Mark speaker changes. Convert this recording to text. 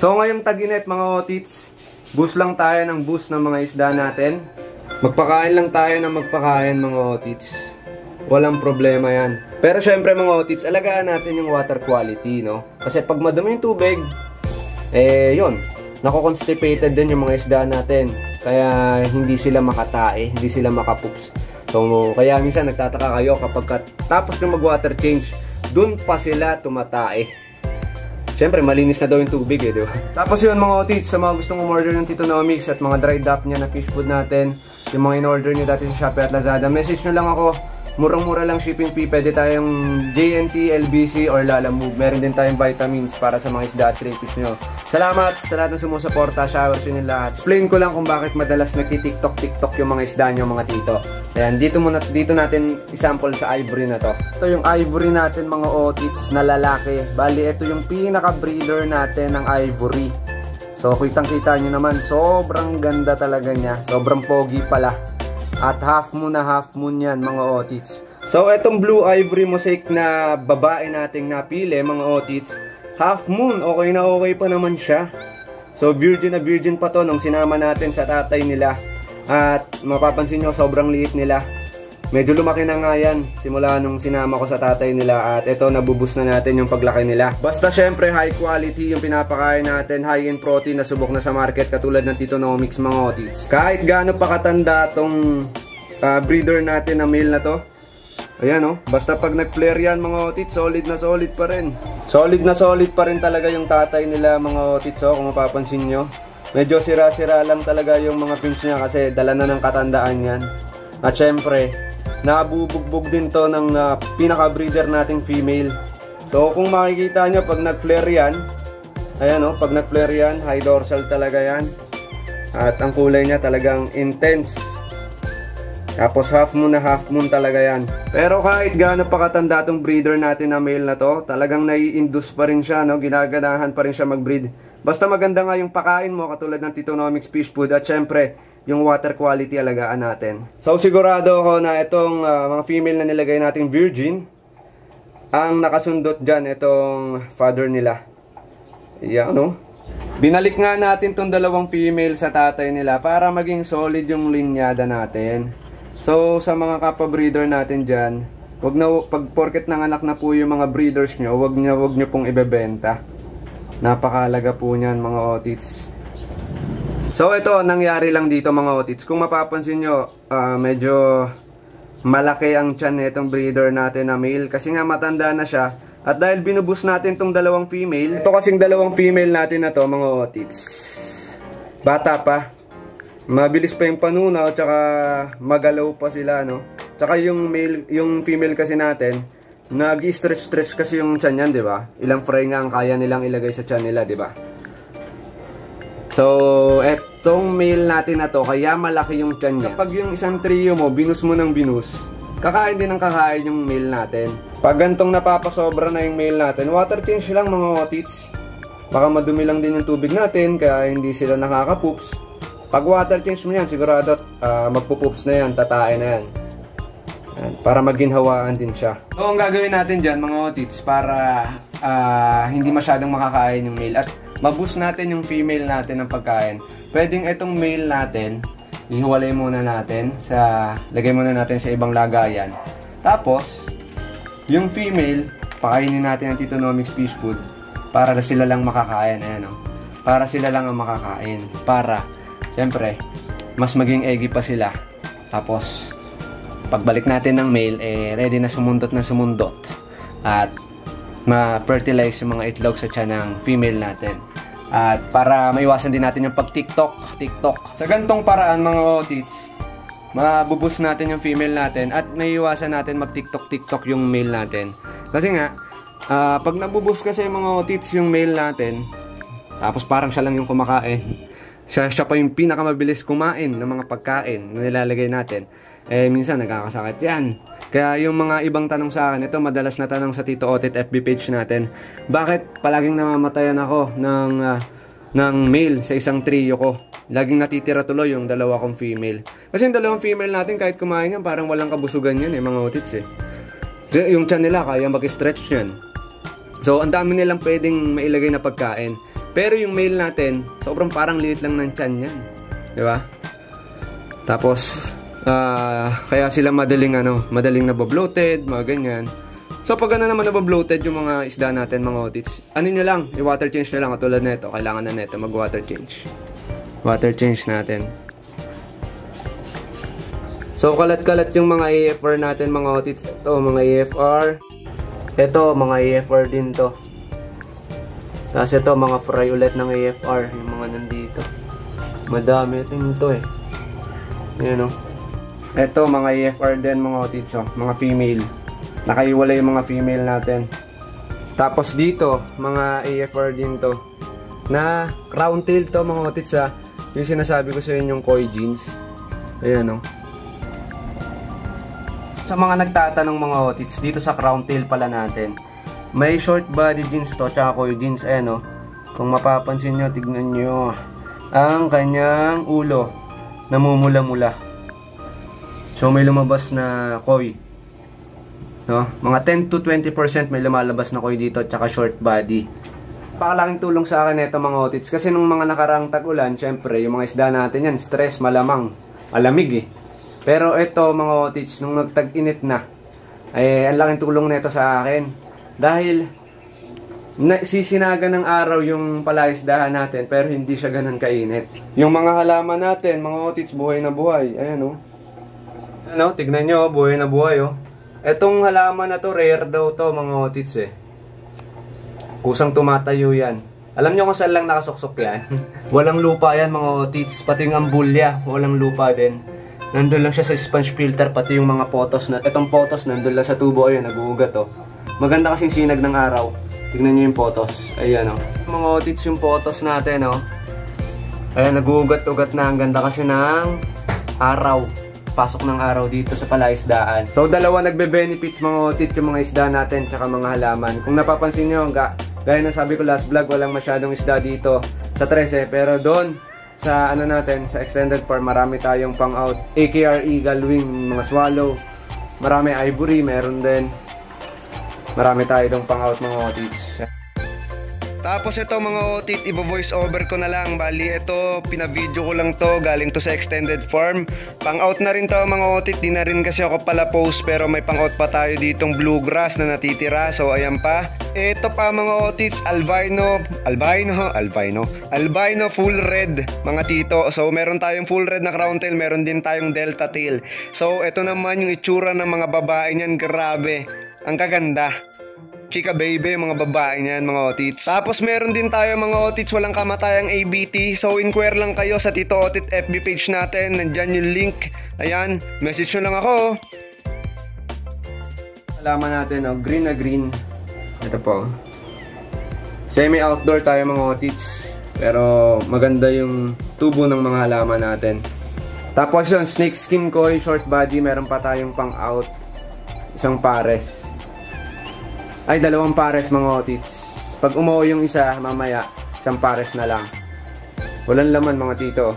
Speaker 1: So ngayong tag-init mga otits, boost lang tayo ng boost ng mga isda natin. Magpakain lang tayo ng magpakain mga otits. Walang problema yan. Pero syempre mga otits, alagaan natin yung water quality, no? Kasi pag madumi yung tubig, yun, nako-constipated din yung mga isda natin. Kaya hindi sila makatae, hindi sila makapoops. So kaya minsan nagtataka kayo kapag tapos ng mag-water change, dun pa sila tumatae. Siyempre, malinis na daw yung tubig di ba? Tapos yun mga otits, sa mga gustong umorder ng Titonomics at mga dried up niya na fish food natin, yung mga in-order nyo dati sa Shopee at Lazada, message nyo lang ako. Murang-mura lang shipping fee, pwede tayong JNT, LBC, or Lalamove. Meron din tayong vitamins para sa mga isda at crayfish nyo. Salamat sa lahat ng sumusuporta, showers yun yung lahat. Explain ko lang kung bakit madalas nagti-tiktok yung mga isda nyo mga tito. Ayan, dito natin isample sa ivory na to. Ito yung ivory natin mga otits na lalaki. Bali, ito yung pinaka-breeder natin ng ivory. So, kitang-kita nyo naman, sobrang ganda talaga niya. Sobrang pogi pala. At half moon yan mga otits. So etong blue ivory mosaic na babae nating napili mga otits, half moon, okay na okay pa naman siya. So virgin na virgin pa to nung sinama natin sa tatay nila. At mapapansin nyo sobrang liit nila. Medyo lumaki na nga yan simula nung sinama ko sa tatay nila. At ito nabubus na natin yung paglaki nila. Basta syempre high quality yung pinapakain natin, high in protein na subok na sa market katulad ng Titonomics mga otits. Kahit gaano pa katanda tong breeder natin na male na to, ayan basta pag nag-flare yan mga otits, solid na solid pa rin. Solid na solid pa rin talaga yung tatay nila mga otits kung mapapansin nyo. Medyo sira-sira lang talaga yung mga pins niya kasi dala na ng katandaan yan. At syempre nabubugbog din to ng pinaka-breeder nating female. So kung makikita nyo pag nag-flare yan, ayan pag nag-flare yan, high dorsal talaga yan. At ang kulay niya talagang intense. Tapos half moon talaga yan. Pero kahit gaano pa katanda tong breeder natin na male na to, talagang nai-induce pa rin siya, ginaganahan pa rin siya mag-breed. Basta maganda nga yung pakain mo katulad ng Titonomics fish food at syempre yung water quality alagaan natin. So sigurado ako na itong mga female na nilagay nating virgin, ang nakasundot dyan itong father nila. Yan binalik nga natin tong dalawang female sa tatay nila para maging solid yung linyada natin. So sa mga kapwa-breeder natin dyan, pag porket nanganak na po yung mga breeders nyo, wag nyo pong ibebenta. Napakalaga po nyan mga otits. So ito, nangyari lang dito mga otits. Kung mapapansin nyo, medyo malaki ang tiyan nitong breeder natin na male. Kasi nga matanda na siya. At dahil binubus natin tong dalawang female, ito kasing dalawang female natin na to mga otits, bata pa. Mabilis pa yung panunaw, tsaka magalaw pa sila, Tsaka yung female kasi natin, nag-stretch kasi yung tiyan yan, di ba? Ilang fry nga ang kaya nilang ilagay sa tiyan nila, di ba? So, etong male natin na to, kaya malaki yung tiyan niya. Kapag yung isang trio mo, binus mo ng binus, kakain din ng kakain yung male natin. Pag gantong napapasobra na yung male natin, water change lang mga otits. Baka madumi lang din yung tubig natin, kaya hindi sila nakakapoops. Pag water change mo yan, sigurado magpupoops na yan, tatae na yan. Para maginhawaan din siya. So, ang gagawin natin dyan mga otits para hindi masyadong makakain yung male at maboost natin yung female natin ng pagkain. Pwedeng itong male natin, ihiwalay muna natin, lagay muna natin sa ibang lagayan. Tapos, yung female, pakainin natin ang Titonomics fish food para sila lang makakain. Ayan, para sila lang ang makakain. Para, syempre, mas maging eggy pa sila. Tapos, pagbalik natin ng male, ready na sumundot. At ma-fertilize yung mga itlog sa tiyan ng female natin. At para maiwasan din natin yung pag-tiktok. Sa gantong paraan mga otits, mabubus natin yung female natin at maiwasan natin mag-tiktok yung male natin. Kasi nga, pag nabubus kasi yung mga otits yung male natin, tapos parang siya lang yung kumakain. Siya pa yung pinakamabilis kumain ng mga pagkain na nilalagay natin. Minsan nagkakasakit yan. Kaya yung mga ibang tanong sa akin, ito madalas na tanong sa Tito Otit FB page natin, bakit palaging namamatayan ako ng male sa isang trio ko? Laging natitira tuloy yung dalawa kong female. Kasi yung dalawang female natin kahit kumain yan, parang walang kabusugan yan mga otits Yung tiyan nila kaya mag-stretch yan. So ang dami nilang pwedeng mailagay na pagkain. Pero yung male natin, sobrang parang liit lang ng tiyan yan. Di ba? Tapos, kaya sila madaling nababloated, mga ganyan. So, pag naman nababloated yung mga isda natin, mga otits, ano nyo lang, i-water change nyo lang, katulad nito, kailangan na nito mag-water change. Water change natin. So, kalat-kalat yung mga AFR natin, mga otits. Ito, mga AFR. Ito, mga AFR din to. Tapos ito, mga fry ulit ng AFR. Yung mga nandito. Madami. Ito yung to eh. Ayan o. Ito, mga AFR din, mga otits. Mga female. Nakaiwala yung mga female natin. Tapos dito, mga AFR din to. Na crown tail to, mga otits ha. Yung sinasabi ko sa inyo yung koi jeans. Ayan o. Sa mga nagtatanong, mga otits, dito sa crown tail pala natin, may short body jeans to, tsaka koi jeans. Ayan o. Kung mapapansin nyo, tignan nyo ang kanyang ulo, namumula-mula. So may lumabas na koi, no? Mga 10 to 20% may lumalabas na koi dito, tsaka short body. Pakalaking tulong sa akin ito, mga otits, kasi nung mga nakarang tag-ulan, syempre yung mga isda natin yan, stress, malamang, malamig eh. Pero ito, mga otits, nung nagtag-init na, ay ang laking tulong nito sa akin. Dahil sisinaga ng araw yung palaisdahan natin, pero hindi siya ganun kainit. Yung mga halaman natin, mga otits, buhay na buhay. Ayan o. Ano, tignan nyo, buhay na buhay o. Etong halaman na to, rare daw to, mga otits eh. Kusang tumatayo yan. Alam nyo kung saan lang nakasuksok yan? Walang lupa yan, mga otits. Pati yung ambulya, walang lupa din. Nandun lang siya sa sponge filter, pati yung mga potos na, etong potos nandun lang sa tubo, ayun, naguugat o. Maganda kasing sinag ng araw. Tignan nyo yung potos. Ayan o. Mga otits yung potos natin o. Ayan, naguugat-ugat na. Ang ganda kasi ng araw. Pasok ng araw dito sa palaisdaan. So, dalawa nagbe-benefits, mga otits, yung mga isda natin tsaka mga halaman. Kung napapansin nyo, gaya na sabi ko last vlog, walang masyadong isda dito sa 13. Pero doon, sa ano natin, sa extended farm, marami tayong pang-out. AKRE, galwing, mga swallow. Marami ivory, meron din. Marami tayo dong pang-out, mga otits. Tapos ito, mga otit, ibo-voice over ko na lang. Bali, ito, pina-video ko lang to. Galing to sa extended farm. Pang-out na rin to, mga otit. Di na rin kasi ako pala post, pero may pang-out pa tayo ditong bluegrass na natitira. So, ayan pa. Ito pa, mga otits, albino full red, mga tito. So, meron tayong full red na crown tail. Meron din tayong delta tail. So, ito naman yung itsura ng mga babae niyan. Grabe. Ang kaganda. Chika baby, mga babae niyan, mga otits. Tapos meron din tayo, mga otits, walang kamatayang ABT. So inquire lang kayo sa Tito Otit FB page natin. Nandyan yung link. Ayan, message nyo lang ako. Alaman natin, oh, green na green. Ito po. Semi-outdoor tayo, mga otits. Pero maganda yung tubo ng mga halaman natin. Tapos yun, snake skin koi, short body. Meron pa tayong pang-out. Isang pares. Ay, dalawang pares, mga otits. Pag umuwi yung isa, mamaya, isang pares na lang. Walang laman, mga tito.